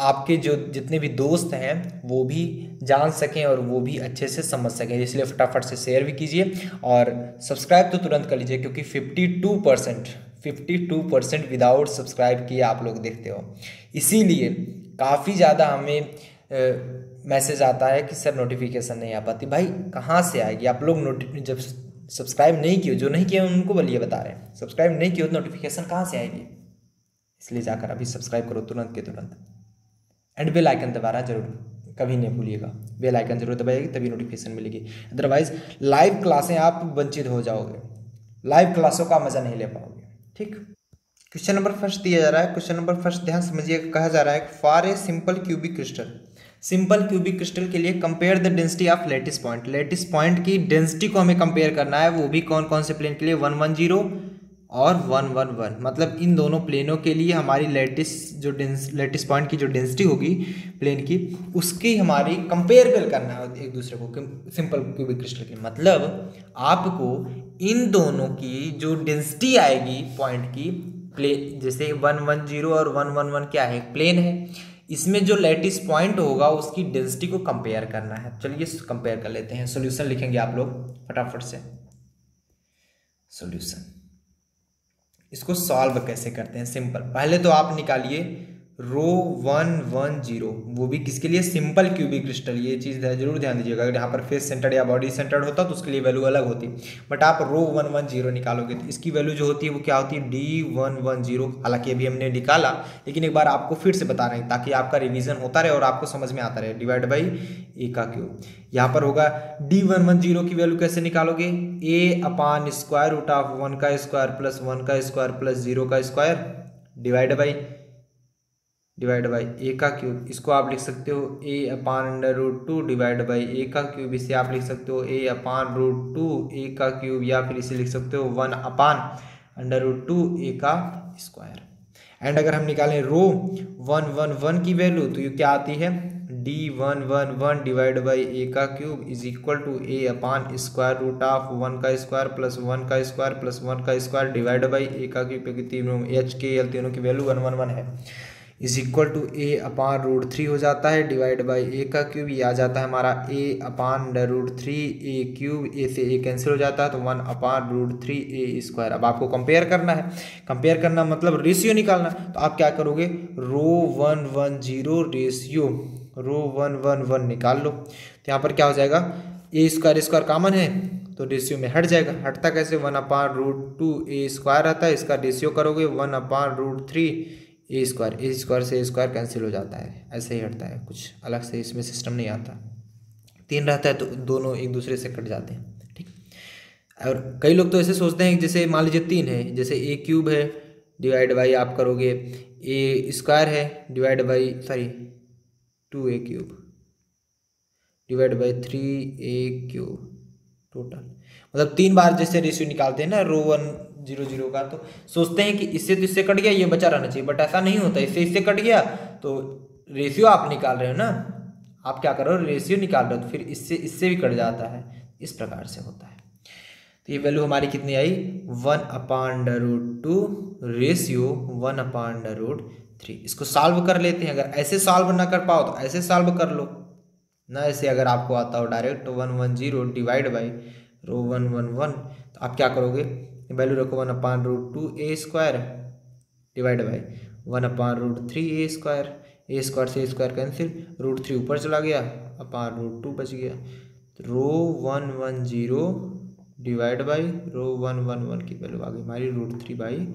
आपके जो जितने भी दोस्त हैं वो भी जान सकें और वो भी अच्छे से समझ सकें। इसलिए फटाफट से शेयर भी कीजिए और सब्सक्राइब तो तुरंत कर लीजिए, क्योंकि 52% विदाउट सब्सक्राइब किए आप लोग देखते हो। इसीलिए काफ़ी ज़्यादा हमें मैसेज आता है कि सर नोटिफिकेशन नहीं आ पाती। भाई कहाँ से आएगी, आप लोग जब सब्सक्राइब नहीं किए, जो नहीं किए उनको बोलिए, बता रहे हैं सब्सक्राइब नहीं किए तो नोटिफिकेशन कहाँ से आएगी। इसलिए जाकर अभी सब्सक्राइब करो तुरंत के तुरंत, एंड बेल आइकन दबाना जरूर कभी नहीं भूलिएगा। बेल आइकन जरूर दबाइएगी तभी नोटिफिकेशन मिलेगी, अदरवाइज लाइव क्लासें आप वंचित हो जाओगे, लाइव क्लासों का मजा नहीं ले पाओगे। ठीक, क्वेश्चन नंबर फर्स्ट दिया जा रहा है। क्वेश्चन नंबर फर्स्ट ध्यान समझिएगा, कहा जा रहा है for a simple cubic crystal, simple cubic crystal के लिए compare the density of lattice point, lattice point की डेंसिटी को हमें कंपेयर करना है, वो भी कौन कौन से प्लेन के लिए, 110 और 111। मतलब इन दोनों प्लेनों के लिए हमारी लैटिस पॉइंट की जो डेंसिटी होगी प्लेन की, उसकी हमारी कंपेयर करना है एक दूसरे को सिंपल क्यूबिक क्रिस्टल के। मतलब आपको इन दोनों की जो डेंसिटी आएगी पॉइंट की, प्लेन जैसे 110 और 111 क्या है, प्लेन है, इसमें जो लैटिस पॉइंट होगा उसकी डेंसिटी को कंपेयर करना है। चलिए कंपेयर कर लेते हैं। सॉल्यूशन लिखेंगे आप लोग फटाफट से। सॉल्यूशन, इसको सॉल्व कैसे करते हैं, सिंपल। पहले तो आप निकालिए ρ110, वो भी किसके लिए, सिंपल क्यूबिक क्रिस्टल। ये चीज़ जरूर ध्यान दीजिएगा, अगर यहाँ पर फेस सेंटर्ड या बॉडी सेंटर्ड होता तो उसके लिए वैल्यू अलग होती, बट आप ρ110 निकालोगे तो इसकी वैल्यू जो होती है वो क्या होती है, D110। हालांकि अभी हमने निकाला, लेकिन एक बार आपको फिर से बता रहे हैं ताकि आपका रिविजन होता रहे और आपको समझ में आता रहे। डिवाइड बाई ए का क्यूब, यहाँ पर होगा D110 की वैल्यू कैसे निकालोगे, A/√1 का स्क्वायर प्लस 1 का स्क्वायर प्लस 0 का स्क्वायर डिवाइड बाई ए का क्यूब। इसको आप लिख सकते हो A/√2 डिवाइड बाई ए का क्यूब। इसे आप लिख सकते हो A/√2 ए का क्यूब, या फिर इसे लिख सकते हो 1/√2 ए का स्क्वायर। एंड अगर हम निकालें ρ111 की वैल्यू तो ये क्या आती है, D111 डिवाइड बाई ए का cube is equal to A/√1 का स्क्वायर प्लस 1 का स्क्वायर प्लस 1 का स्क्वायर डिवाइड बाई ए का क्यूब, क्योंकि तीनों H के L तीनों की वैल्यू 111 है, इज इक्वल टू A/√3 हो जाता है डिवाइड बाई ए का क्यूब। ये आ जाता है हमारा A/√3 ए क्यूब, ए से ए कैंसिल हो जाता है तो 1/√3 ए स्क्वायर। अब आपको कंपेयर करना है, कंपेयर करना मतलब रेशियो निकालना, तो आप क्या करोगे, ρ110 रेशियो ρ111 निकाल लो, तो यहाँ पर क्या हो जाएगा, ए स्क्वायर कॉमन है तो रेशियो में हट जाएगा। हटता कैसे, 1/√2 ए स्क्वायर आता है, इसका रेशियो करोगे 1/√3 ए स्क्वायर से ए स्क्वायर कैंसिल हो जाता है, ऐसे ही हटता है, कुछ अलग से इसमें सिस्टम नहीं आता। 3 रहता है तो दोनों एक दूसरे से कट जाते हैं। ठीक, और कई लोग तो ऐसे सोचते हैं जैसे मान लीजिए 3 है, जैसे ए क्यूब है डिवाइड बाई आप करोगे ए स्क्वायर है divide by 2a cube divide by 3a cube total. मतलब 3 बार जैसे रेशियो निकालते हैं ना ρ100 का, तो सोचते हैं कि इससे तो इससे कट गया, ये बचा रहना चाहिए, बट ऐसा नहीं होता। इससे कट गया तो रेशियो आप निकाल रहे हो ना, आप क्या कर रहे हो, रेशियो निकाल रहे हो, तो फिर इससे भी कट जाता है, इस प्रकार से होता है। तो ये वैल्यू हमारी कितनी आई, 1/√2 रेशियो 1/√3। इसको सॉल्व कर लेते हैं। अगर ऐसे सॉल्व ना कर पाओ तो ऐसे सॉल्व कर लो ना, ऐसे अगर आपको आता हो डायरेक्ट, तो 110 डिवाइड बाई ρ111, तो आप क्या करोगे, वैल्यू रखो 1/√2 a square divide by 1/√3 a square से ए स्क्वायर कैंसिल, √3 ऊपर चला गया, /√2 बच गया। तो ρ110 डिवाइड बाई रो 1 1 1 की वैल्यू आ गई हमारी √3/2।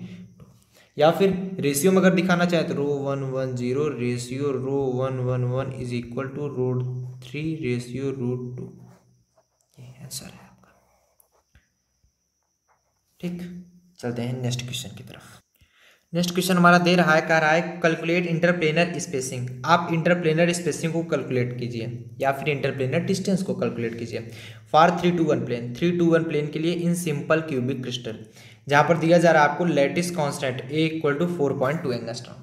या फिर रेशियो में अगर दिखाना चाहे तो rho 1 1 0 ratio rho 1 1 1 is equal to √3 ratio √2। ये आंसर है आपका। ठीक, चलते हैं नेक्स्ट क्वेश्चन की तरफ। नेक्स्ट क्वेश्चन हमारा दे रहा है, कह रहा है कैलकुलेट इंटरप्लेनर स्पेसिंग। आप इंटरप्लेनर स्पेसिंग को कैलकुलेट कीजिए या फिर इंटरप्लेनर डिस्टेंस को कैलकुलेट कीजिए फॉर 3:1 प्लेन। 3:1 प्लेन के लिए इन सिंपल क्यूबिक क्रिस्टल, जहां पर दिया जा रहा है आपको लेटिस कांस्टेंट A = 4.2 एंगस्ट्रॉम।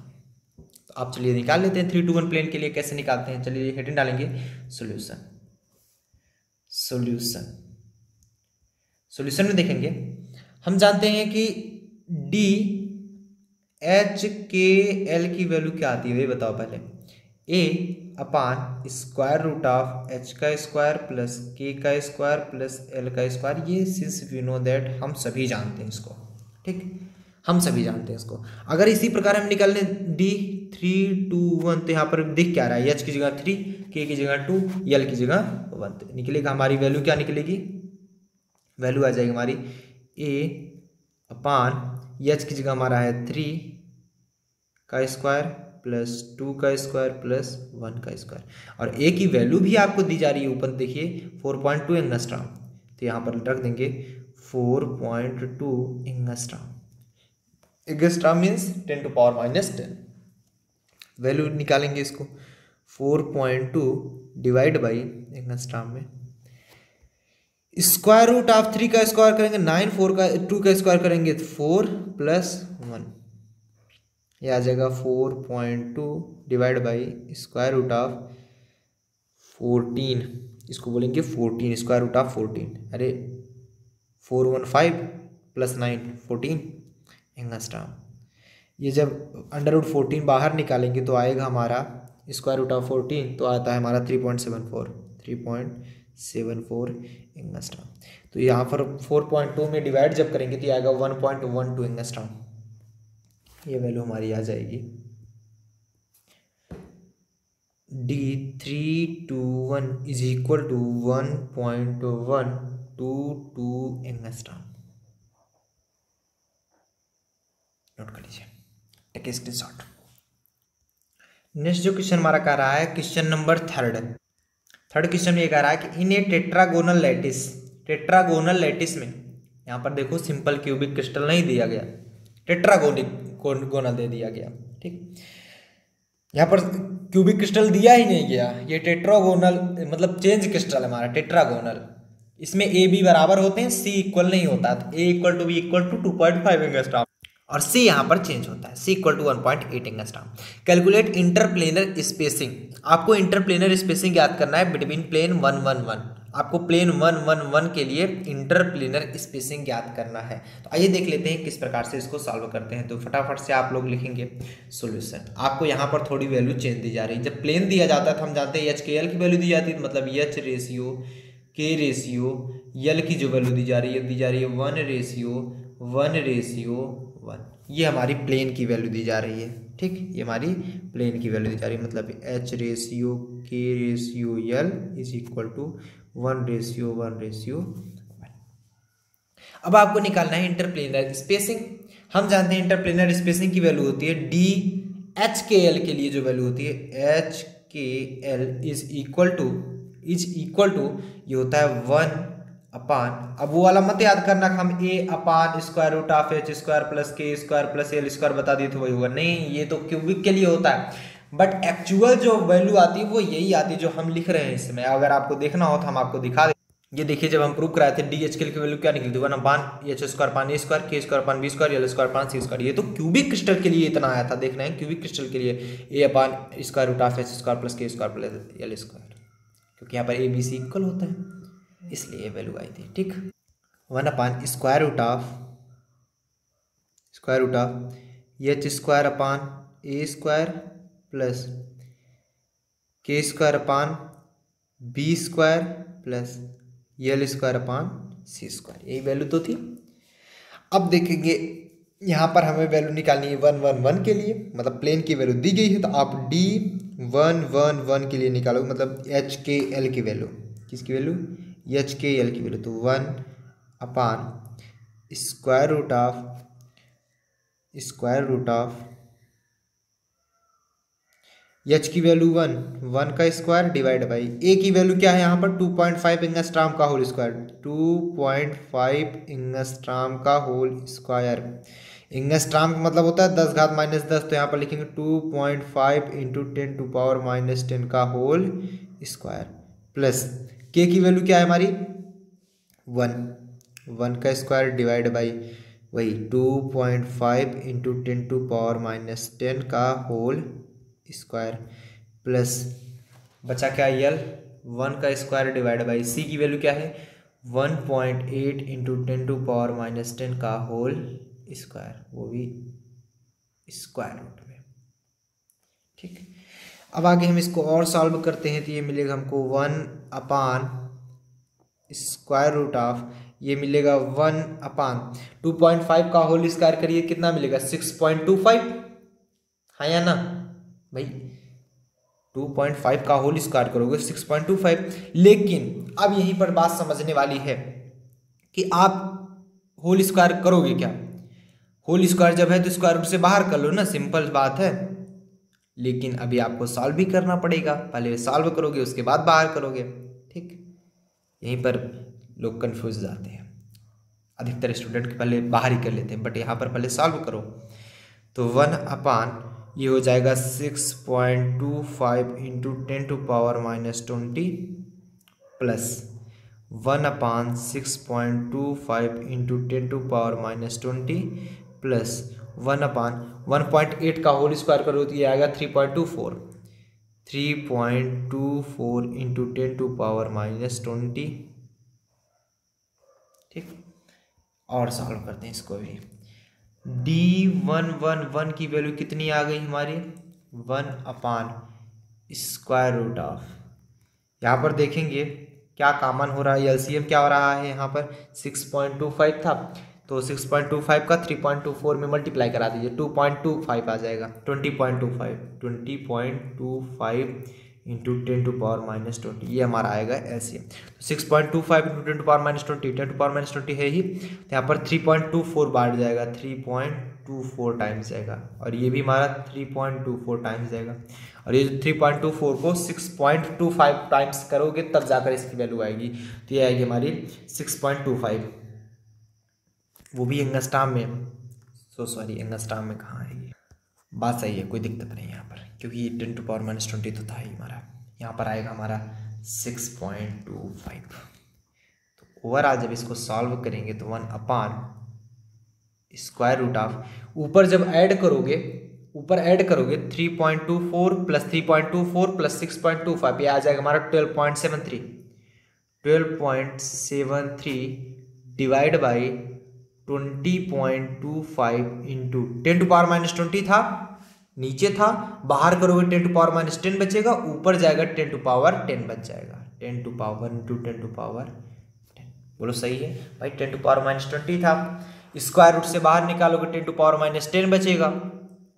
तो आप चलिए निकाल लेते हैं 3:1 प्लेन के लिए। कैसे निकालते हैं, चलिए हेडिंग डालेंगे सॉल्यूशन। सॉल्यूशन सॉल्यूशन में देखेंगे, हम जानते हैं कि डी एच के एल की वैल्यू क्या आती है, ये बताओ पहले। A/√ऑफ h का स्क्वायर प्लस k का स्क्वायर प्लस l का स्क्वायर। ये सिंस वी नो दैट, हम सभी जानते हैं इसको। ठीक, हम सभी जानते हैं इसको। अगर इसी प्रकार हम निकाल लें D 3 2 1, तो यहाँ पर दिख क्या रहा है, h की जगह 3, k की जगह 2, l की जगह 1, तो निकलेगा हमारी वैल्यू क्या निकलेगी, वैल्यू आ जाएगी हमारी A/h की जगह हमारा है 3 का स्क्वायर प्लस 2 का स्क्वायर प्लस 1 का स्क्वायर, और ए की वैल्यू भी आपको दी जा रही है ऊपर देखिए 4.2 एंगस्ट्रॉम। तो यहाँ पर रख देंगे 4.2 एंगस्ट्रॉम। Angstrom means 10⁻⁻10। वैल्यू निकालेंगे इसको 4.2 डिवाइड बाई एंगस्ट्रॉम में √ऑफ 3 का स्क्वायर करेंगे 9, 4 का 2 का स्क्वायर करेंगे 4 प्लस 1, यह आ जाएगा 4.2 डिवाइड बाई √ऑफ 14, इसको बोलेंगे 14 √ऑफ 14। अरे 415 प्लस 9 14 एंगस्ट्रॉम। ये जब √14 बाहर निकालेंगे तो आएगा हमारा √ऑफ 14, तो आता है हमारा 3.74 एंगस्ट्रॉम। तो यहाँ पर 4.2 में डिवाइड जब करेंगे तो आएगा 1.12 एंगस्ट्रॉम। ये वैल्यू हमारी आ जाएगी D 3:1 is equal to 1.122 angstrom. Note कर लीजिए, टेक ए स्क्रीनशॉट। नेक्स्ट जो क्वेश्चन हमारा कह रहा है, क्वेश्चन नंबर थर्ड क्वेश्चन ये कह रहा है कि इन ए टेट्रागोनल लैटिस में, यहाँ पर देखो सिंपल क्यूबिक क्रिस्टल नहीं दिया गया, टेट्रागोनल दे दिया गया। ठीक, यहाँ पर क्यूबिक क्रिस्टल दिया ही नहीं गया, ये टेट्रागोनल मतलब चेंज क्रिस्टल हमारा टेट्रागोनल। इसमें ए बी बराबर होते हैं, सी इक्वल नहीं होता, तो A = B = 2.5 एंगस्ट्रॉम और C यहाँ पर चेंज होता है, C = 1.8 angstrom. Calculate interplanar spacing. आपको इंटरप्लेनर स्पेसिंग याद करना है बिटवीन प्लेन 1 1 1। आपको प्लेन 1 1 1 के लिए इंटरप्लेनर स्पेसिंग याद करना है। तो आइए देख लेते हैं किस प्रकार से इसको सॉल्व करते हैं। तो फटाफट से आप लोग लिखेंगे सॉल्यूशन। आपको यहाँ पर थोड़ी वैल्यू चेंज दी जा रही है। जब प्लेन दिया जाता है तो हम जानते हैं h के l की वैल्यू दी जाती है, मतलब h ratio k ratio l की जो वैल्यू दी जा रही है 1:1:1। ये हमारी प्लेन की वैल्यू दी जा रही है। ठीक, ये हमारी प्लेन की वैल्यू दी जा रही है, मतलब h ratio k ratio l is equal to 1:1:1। अब आपको निकालना है इंटरप्लेनर स्पेसिंग। हम जानते हैं इंटरप्लेनर स्पेसिंग की वैल्यू होती है d h के l के लिए जो वैल्यू होती है h के l इज इक्वल टू ये होता है 1 अपान, अब वो वाला मत याद करना हम A/√h² plus k² plus l² बता दिए तो वही होगा, नहीं, ये तो क्यूबिक के लिए होता है। बट एक्चुअल जो वैल्यू आती है वो यही आती है जो हम लिख रहे हैं इसमें। अगर आपको देखना हो तो हम आपको दिखा दें। ये देखिए, जब हम प्रूव कराए थे DH की वैल्यू क्या निकली थी 1/h² k² b² l²c²। ये तो क्यूबिक क्रिस्टल के लिए इतना आया था, देख रहे हैं क्यूबिक क्रिस्टल के लिए A/√h² plus k² plus l², क्योंकि यहाँ पर A B C इक्वल होता है इसलिए वैल्यू आई थी। ठीक, 1/√h² a² plus k² b² plus l²/c², यही वैल्यू तो थी। अब देखेंगे यहाँ पर हमें वैल्यू निकालनी है 1 1 1 के लिए, मतलब प्लेन की वैल्यू दी गई है तो आप D 1 1 1 के लिए निकालोगे, मतलब h के l की वैल्यू, किसकी वैल्यू, h के l की वैल्यू, तो 1 अपान स्क्वायर रूट ऑफ एच की वैल्यू 1 का स्क्वायर डिवाइड बाई ए की वैल्यू क्या है यहाँ पर 2.5 एंगस्ट्रॉम का होल स्क्वायर 2.5 एंगस्ट्रॉम का होल स्क्वायर। एंगस्ट्रॉम का मतलब होता है 10⁻−10, तो यहाँ पर लिखेंगे 2.5 इंटू 10⁻−10 का होल स्क्वायर प्लस के की वैल्यू क्या है हमारी 1 का स्क्वायर डिवाइड बाई वही 2.5 इंटू 10⁻−10 का होल स्क्वायर प्लस बचा क्या यल 1 का स्क्वायर डिवाइड बाई सी की वैल्यू क्या है 1.8 इंटू 10⁻−10 का होल स्क्वायर, वो भी स्क्वायर रूट में। ठीक, अब आगे हम इसको और सॉल्व करते हैं तो ये मिलेगा हमको 1 अपान स्क्वायर रूट ऑफ ये मिलेगा 1 अपान 2.5 का होल स्क्वायर करिए कितना मिलेगा 6.25, हाँ या ना भाई 2.5 का होल स्क्वायर करोगे 6.25। लेकिन अब यहीं पर बात समझने वाली है कि आप होल स्क्वायर करोगे क्या, होल स्क्वायर जब है तो स्क्वायर रूट से बाहर कर लो ना, सिंपल बात है। लेकिन अभी आपको सॉल्व भी करना पड़ेगा, पहले सॉल्व करोगे उसके बाद बाहर करोगे। ठीक, यहीं पर लोग कंफ्यूज हो जाते हैं, अधिकतर स्टूडेंट के पहले बाहर ही कर लेते हैं, बट यहाँ पर पहले सॉल्व करो। तो 1 अपान ये हो जाएगा 6.25 इंटू 10⁻−20 प्लस 1 अपान 6.25 इंटू 10⁻−20 प्लस 1 अपान 1.8 का होल स्क्वायर करो तो ये आएगा 3.24 इंटू 10⁻−20। ठीक, और सॉल्व करते हैं इसको भी। D111 की वैल्यू कितनी आ गई हमारी 1 अपान स्क्वायर रूट ऑफ, यहाँ पर देखेंगे क्या कॉमन हो रहा है, एलसीएम क्या हो रहा है यहाँ पर 6.25 था तो 6.25 का 3.24 में मल्टीप्लाई करा दीजिए 2.25 आ जाएगा 20.25 इंटू 10⁻−20 ये हमारा आएगा एलसीएम। तो 6.25 इंटू 10⁻−20 है ही, तो यहाँ पर 3.24 बाढ़ जाएगा 3.24 टाइम्स जाएगा, और ये भी हमारा 3.24 टाइम्स जाएगा। और ये 3.24 को 6.25 टाइम्स करोगे तब जाकर इसकी वैल्यू आएगी, तो ये आएगी हमारी 6.25, वो भी एंगस्ट्रॉम में। सॉरी एंगस्ट्रॉम में कहाँ है ये, बात सही है, कोई दिक्कत नहीं है यहाँ पर, क्योंकि 10⁻−20 तो था ही हमारा। यहाँ पर आएगा हमारा 6.25। तो ओवरऑल जब इसको सॉल्व करेंगे तो 1 अपान स्क्वायर रूट ऑफ ऊपर जब ऐड करोगे 3.24 प्लस 3.24 प्लस 6.25 ये आ जाएगा हमारा 12.73 डिवाइड बाई 20.25 इंटू 10⁻−20 था, नीचे था, बाहर करोगे 10⁻10 बचेगा, ऊपर जाएगा 10⁻10 बच जाएगा 10⁻10। बोलो सही है भाई, 10⁻20 था, स्क्वायर रूट से बाहर निकालोगे 10⁻10 बचेगा,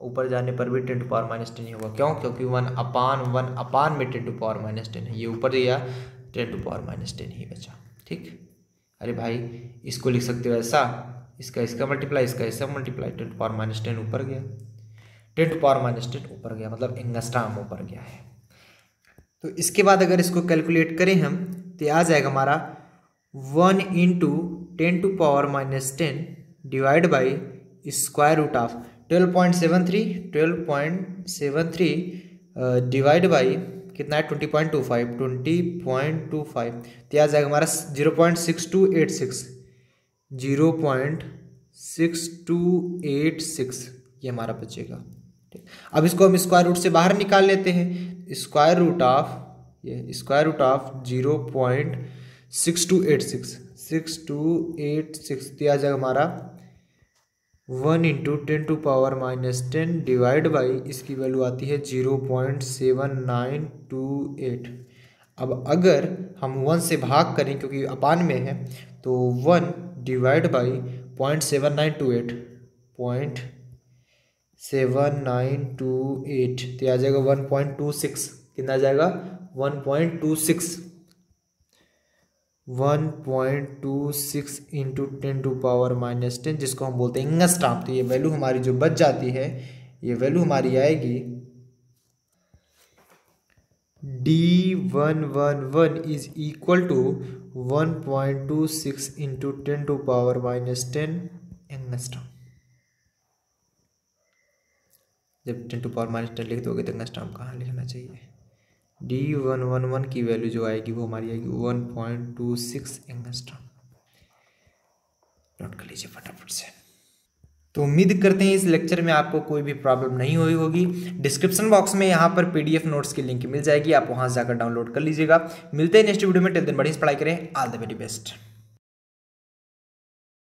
ऊपर जाने पर भी 10⁻10 ही होगा। क्यों? क्योंकि 1 अपान में 10⁻10 है, ये ऊर दिया 10⁻10 ही बचा। ठीक, अरे भाई इसको लिख सकते हो ऐसा, इसका मल्टीप्लाई, इसका मल्टीप्लाई, 10⁻10 ऊपर गया, 10⁻10 ऊपर गया, मतलब एंगस्ट्रॉम ऊपर गया है। तो इसके बाद अगर इसको कैलकुलेट करें हम तो आ जाएगा हमारा 1 into 10⁻10 divide by square root of 12.73 divide by कितना है 20.25 तो आ जाएगा हमारा 0.6286 ये हमारा बचेगा। ठीक, अब इसको हम स्क्वायर रूट से बाहर निकाल लेते हैं, स्क्वायर रूट ऑफ 0.6286 तो आ जाएगा हमारा 1 इंटू 10⁻10 डिवाइड बाई इसकी वैल्यू आती है 0.7928। अब अगर हम 1 से भाग करें क्योंकि अपान में है तो 1 डिवाइड बाई 0.7928 तो आ जाएगा 1.26, कितना आ जाएगा 1.26 1.26 इंटू 10⁻⁻10, जिसको हम बोलते हैं एंगस्ट्रॉम। तो ये वैल्यू हमारी जो बच जाती है, ये वैल्यू हमारी आएगी D111 is equal to 1.26 into 10⁻⁻10 angstrom. जब 10⁻⁻10 लिख दोगे तो एंगस्ट्रॉम कहाँ लिखना चाहिए? D111 की वैल्यू जो आएगी वो हमारी आएगी 1.26 एंगस्ट्रॉम। नोट कर लीजिए फटाफट से। तो उम्मीद करते हैं इस लेक्चर में आपको कोई भी प्रॉब्लम नहीं हुई होगी। डिस्क्रिप्शन बॉक्स में यहाँ पर PDF नोट्स की लिंक मिल जाएगी, आप वहाँ से जाकर डाउनलोड कर लीजिएगा। मिलते हैं नेक्स्ट वीडियो में। टिल देन बढ़िया पढ़ाई करें। All the very best.